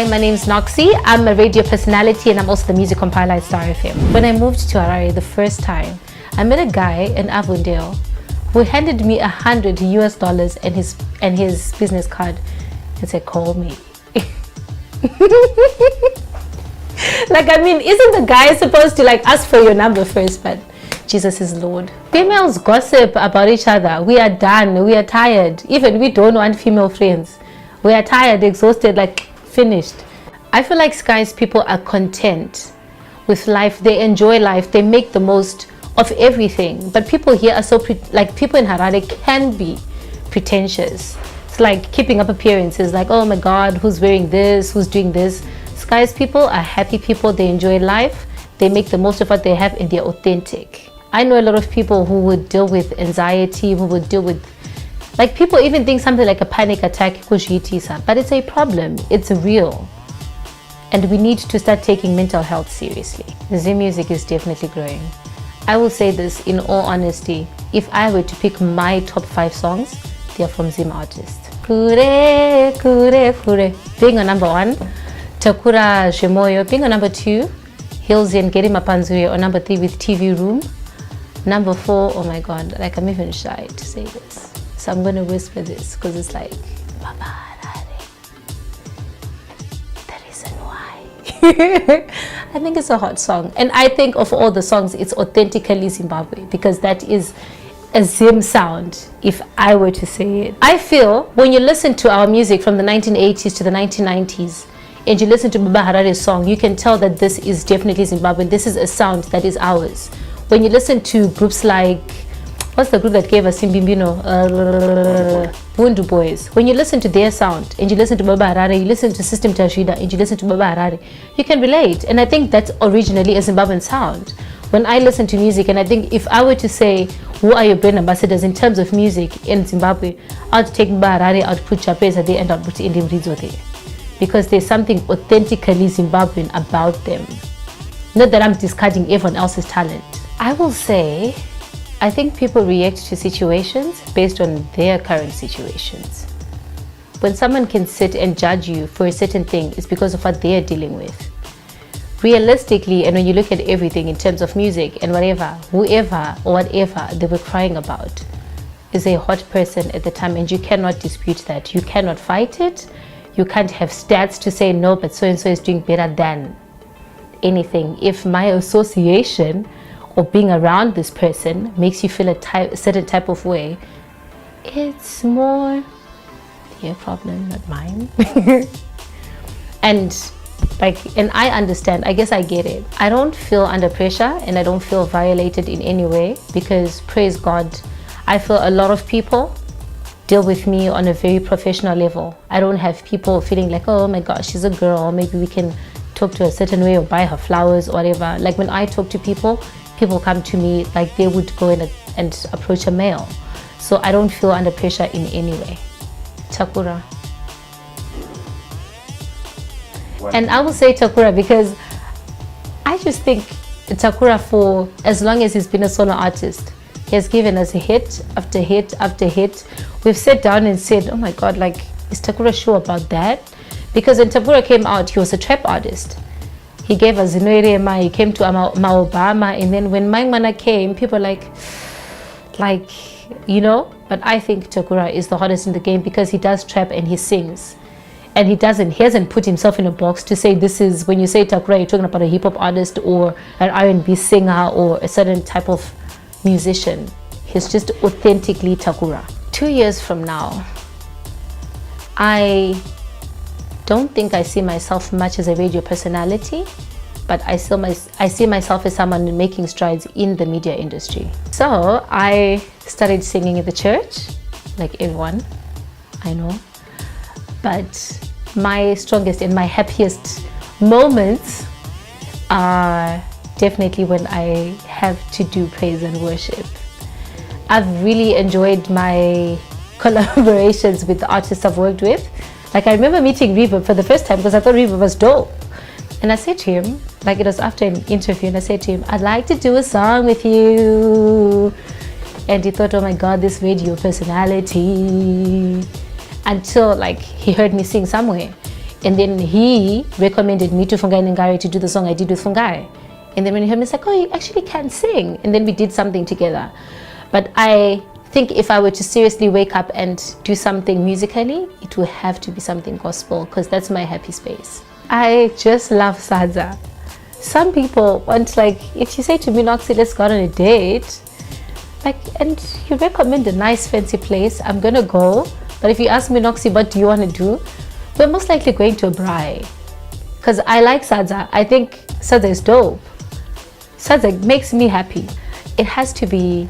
Hi, my name is Noxy. I'm a radio personality and I'm also the music compiler at Star FM. When I moved to Harare the first time, I met a guy in Avondale who handed me $100 and his business card and said, call me. Like, I mean, isn't the guy supposed to like ask for your number first? But Jesus is Lord. Females gossip about each other. We are done. We are tired. Even we don't want female friends. We are tired, exhausted, like finished. I feel like Sky's people are content with life. They enjoy life. They make the most of everything. But people here are so like people in Harare can be pretentious. It's like keeping up appearances. Like, oh my God, who's wearing this? Who's doing this? Sky's people are happy people. They enjoy life. They make the most of what they have and they're authentic. I know a lot of people who would deal with anxiety, who would deal with, like, people even think something like a panic attack, but it's a problem. It's real. And we need to start taking mental health seriously. Zim music is definitely growing. I will say this in all honesty. If I were to pick my top 5 songs, they are from Zim artists. Kure, kure, kure. Being on number 1, Takura Jemoyo. Being on number 2, Hills and Geri Mapanzuri. On number 3 with TV Room. Number 4, oh my God, like I'm even shy to say this. So I'm going to whisper this because it's like, Baba Harare, the reason why. I think it's a hot song. And I think of all the songs, it's authentically Zimbabwe because that is a Zim sound, if I were to say it. I feel when you listen to our music from the 1980s to the 1990s, and you listen to Baba Harare's song, you can tell that this is definitely Zimbabwean. This is a sound that is ours. When you listen to groups like, what's the group that gave us Simbimbino? Wundu Boys. When you listen to their sound and you listen to Baba Harare, you listen to System Tashida and you listen to Baba Harare, you can relate. And I think that's originally a Zimbabwean sound. When I listen to music, and I think if I were to say, who are your brand ambassadors in terms of music in Zimbabwe, I'd take Baba Harare, I'd put Chapeza there, and I'd put Indim Rizo there. Because there's something authentically Zimbabwean about them. Not that I'm discarding everyone else's talent. I will say, I think people react to situations based on their current situations. When someone can sit and judge you for a certain thing, it's because of what they're dealing with. Realistically, and when you look at everything in terms of music and whatever, whoever or whatever they were crying about is a hot person at the time, and you cannot dispute that. You cannot fight it. You can't have stats to say no, but so-and-so is doing better than anything. If my association or being around this person makes you feel a certain type of way, it's more their problem, not mine. And I understand, I guess I get it. I don't feel under pressure and I don't feel violated in any way because, praise God, I feel a lot of people deal with me on a very professional level. I don't have people feeling like, oh my gosh, she's a girl, maybe we can talk to her a certain way or buy her flowers or whatever. Like when I talk to people, people come to me like they would go in and approach a male. So I don't feel under pressure in any way. Takura. And I will say Takura because I just think Takura, for as long as he's been a solo artist, he has given us hit after hit after hit. We've sat down and said, oh my God, like, is Takura sure about that? Because when Takura came out, he was a trap artist. He gave us Zinoirema, he came to Maobama, and then when Maimana came, people like, you know, but I think Takura is the hottest in the game because he does trap and he sings. And he hasn't put himself in a box to say this is, when you say Takura, you're talking about a hip hop artist or an R&B singer or a certain type of musician. He's just authentically Takura. 2 years from now, I don't think I see myself much as a radio personality, but I see myself as someone making strides in the media industry. So I started singing in the church, like everyone, I know. But my strongest and my happiest moments are definitely when I have to do praise and worship. I've really enjoyed my collaborations with the artists I've worked with. Like I remember meeting Reverb for the first time because I thought Reverb was dope. And I said to him, like it was after an interview, and I said to him, I'd like to do a song with you. And he thought, oh my God, this radio personality. Until like he heard me sing somewhere. And then he recommended me to Fungai Nengari to do the song I did with Fungai. And then when he heard me, he's like, oh, you actually can sing. And then we did something together. But I think if I were to seriously wake up and do something musically, it will have to be something gospel, because that's my happy space. I just love salsa. Some people want, like, if you say to me, Noxy, let's go on a date, like, and you recommend a nice fancy place, I'm gonna go. But if you ask me, Noxy, what do you want to do? We're most likely going to a braai, because I like salsa. I think salsa is dope. Salsa makes me happy. It has to be,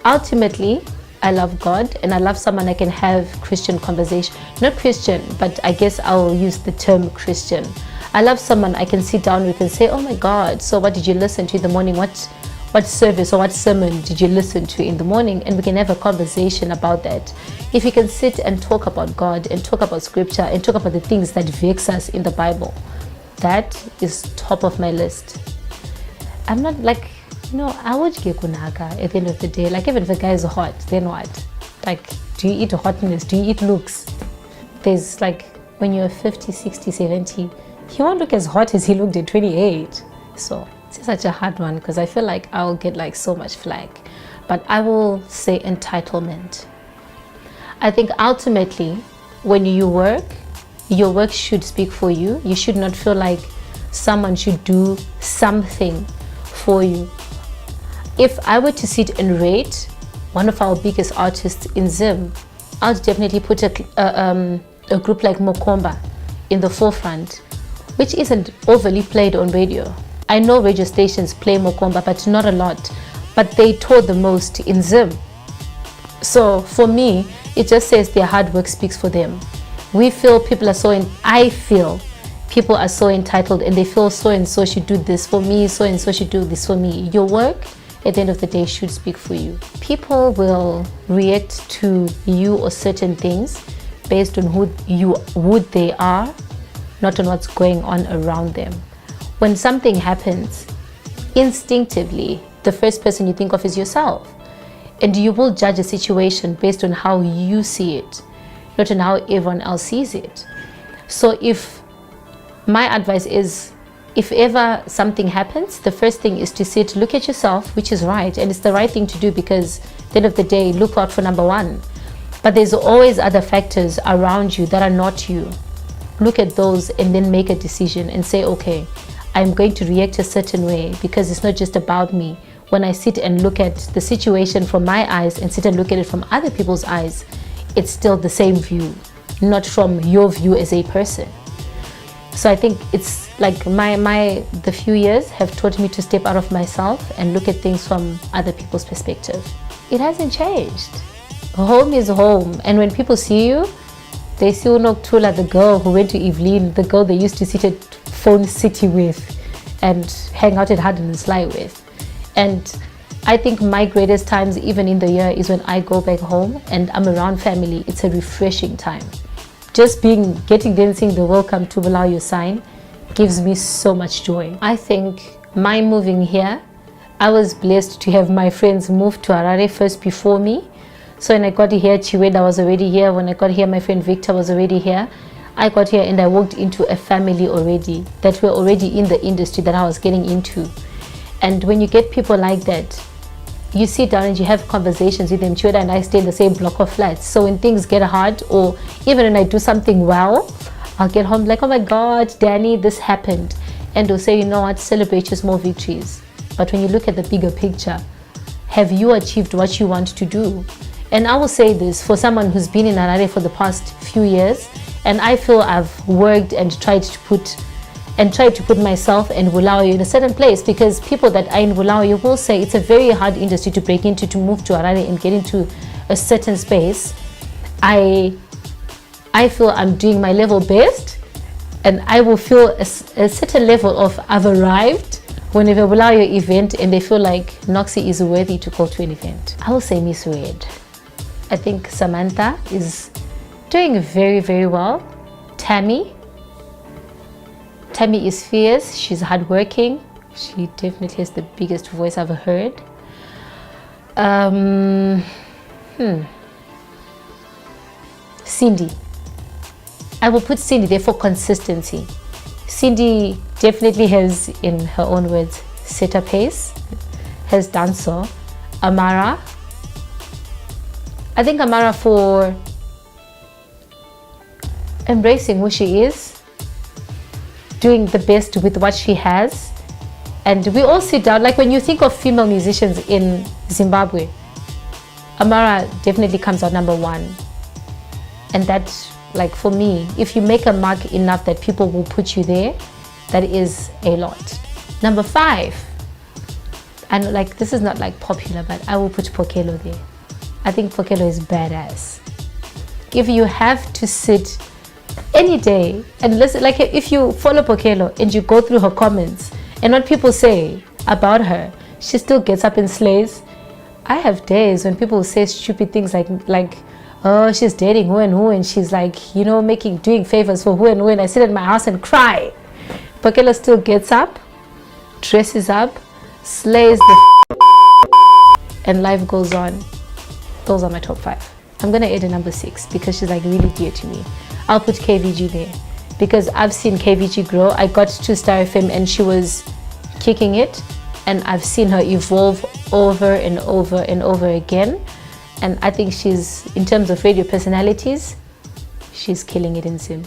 ultimately, I love God, and I love someone I can have Christian conversation. Not Christian, but I guess I'll use the term Christian. I love someone I can sit down with and say, oh my God, so what did you listen to in the morning? What service or what sermon did you listen to in the morning? And we can have a conversation about that. If you can sit and talk about God and talk about scripture and talk about the things that vex us in the Bible, that is top of my list. I'm not like, I would get kunaga at the end of the day. Like, even if a guy is hot, then what? Like, do you eat hotness? Do you eat looks? There's like, when you're 50, 60, 70, he won't look as hot as he looked at 28. So it's such a hard one, because I feel like I'll get like so much flack. But I will say entitlement. I think ultimately, when you work, your work should speak for you. You should not feel like someone should do something for you. If I were to sit and rate one of our biggest artists in Zim, I'd definitely put a group like Mokomba in the forefront, which isn't overly played on radio. I know radio stations play Mokomba, but not a lot. But they tour the most in Zim. So for me, it just says their hard work speaks for them. I feel people are so entitled, and they feel so and so should do this for me, so and so should do this for me. Your work, at the end of the day, should speak for you. People will react to you or certain things based on who they are, not on what's going on around them. When something happens, instinctively, the first person you think of is yourself. And you will judge a situation based on how you see it, not on how everyone else sees it. So my advice is, if ever something happens, the first thing is to sit, look at yourself, which is right, and it's the right thing to do, because at the end of the day, look out for number one. But there's always other factors around you that are not you. Look at those and then make a decision and say, okay, I'm going to react a certain way, because it's not just about me. When I sit and look at the situation from my eyes and sit and look at it from other people's eyes, it's still the same view, not from your view as a person. So I think it's like the few years have taught me to step out of myself and look at things from other people's perspective. It hasn't changed. Home is home. And when people see you, they see Unoktula, the girl who went to Evelyn, the girl they used to sit at Phone City with and hang out at Hard and Sly with. And I think my greatest times, even in the year, is when I go back home and I'm around family. It's a refreshing time. Just getting there and seeing the welcome to Bulawayo sign gives me so much joy. I think my moving here, I was blessed to have my friends move to Harare first before me. So when I got here, Chiweda was already here. When I got here, my friend Victor was already here. I got here and I walked into a family already that were already in the industry that I was getting into. And when you get people like that, you sit down and you have conversations with them. Chiweda and I stay in the same block of flats. So when things get hard, or even when I do something well, I'll get home like, oh my God, Danny, this happened. And they'll say, you know what, celebrate your small victories. But when you look at the bigger picture, have you achieved what you want to do? And I will say this for someone who's been in Harare for the past few years, and I feel I've worked and tried to put myself and Bulawayo in a certain place, because people that are in Bulawayo will say it's a very hard industry to break into, to move to Harare and get into a certain space. I feel I'm doing my level best, and I will feel a certain level of I've arrived whenever Bulawayo event and they feel like Noxy is worthy to go to an event. I will say Miss Red. I think Samantha is doing very, very well. Tammy is fierce. She's hardworking. She definitely has the biggest voice I've ever heard. Cindy. I will put Cindy there for consistency. Cindy definitely has, in her own words, set a pace, has done so. Amara, I think Amara for embracing who she is, doing the best with what she has. And we all sit down, like when you think of female musicians in Zimbabwe, Amara definitely comes out number one. And that, like for me, if you make a mark enough that people will put you there, that is a lot. Number 5, and like this is not like popular, but I will put Pokelo there. I think Pokelo is badass. If you have to sit any day and listen, like if you follow Pokelo and you go through her comments and what people say about her, she still gets up and slays. I have days when people say stupid things like oh, she's dating who, and she's like, you know, doing favors for who, and I sit at my house and cry. Pokelo still gets up, dresses up, slays and life goes on. Those are my top 5. I'm gonna add a number 6 because she's like really dear to me. I'll put KVG there because I've seen KVG grow. I got to Star FM and she was kicking it, and I've seen her evolve over and over and over again. And I think she's, in terms of radio personalities, she's killing it in Zim.